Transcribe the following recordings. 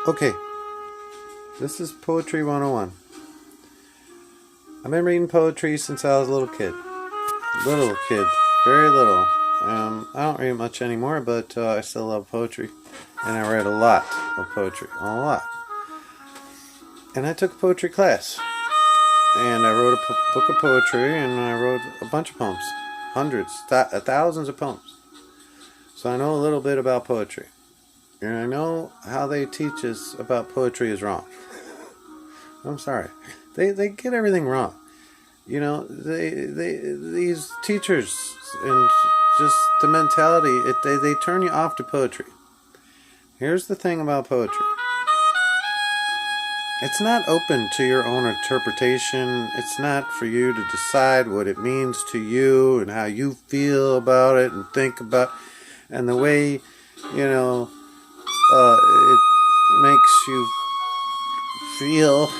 Okay, this is Poetry 101. I've been reading poetry since I was a little kid. Little kid, very little. I don't read much anymore, but I still love poetry. And I read a lot of poetry, a lot. And I took a poetry class. And I wrote a book of poetry, and I wrote a bunch of poems. Hundreds, thousands of poems. So I know a little bit about poetry. And I know how they teach us about poetry is wrong. I'm sorry. They get everything wrong. You know, these teachers and just the mentality, they turn you off to poetry. Here's the thing about poetry. It's not open to your own interpretation. It's not for you to decide what it means to you and how you feel about it and think about and the way, you know, it makes you feel.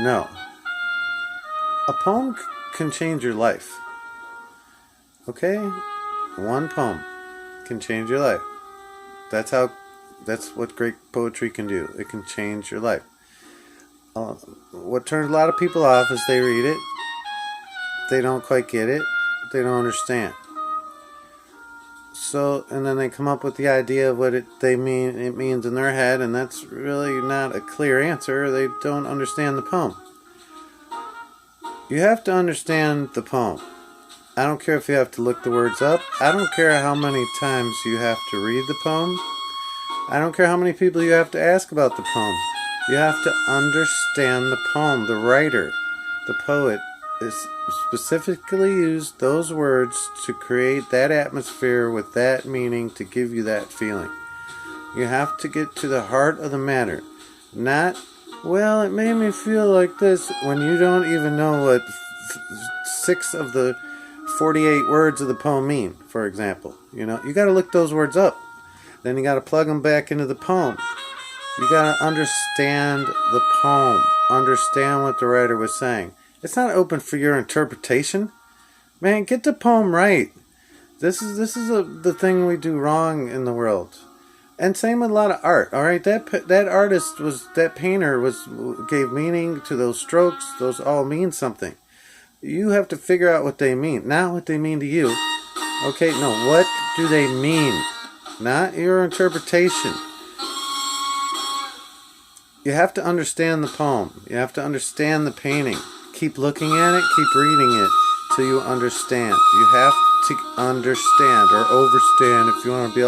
No. A poem can change your life. Okay? One poem can change your life. That's what great poetry can do. It can change your life. What turns a lot of people off is they read it. They don't quite get it. They don't understand. So, and then they come up with the idea of what it means in their head, and that's really not a clear answer. They don't understand the poem. You have to understand the poem. I don't care if you have to look the words up. I don't care how many times you have to read the poem. I don't care how many people you have to ask about the poem. You have to understand the poem. The writer, the poet, is specifically used those words to create that atmosphere with that meaning to give you that feeling. You have to get to the heart of the matter. Not, well, it made me feel like this, when you don't even know what 6 of the 48 words of the poem mean, for example. You know, you got to look those words up. Then you got to plug them back into the poem. You got to understand the poem. Understand what the writer was saying. It's not open for your interpretation. Man, get the poem right. This is the thing we do wrong in the world. And same with a lot of art. All right, that painter gave meaning to those strokes. Those all mean something. You have to figure out what they mean, not what they mean to you. Okay, no, what do they mean? Not your interpretation. You have to understand the poem. You have to understand the painting. Keep looking at it, keep reading it till you understand. You have to understand or overstand if you want to be able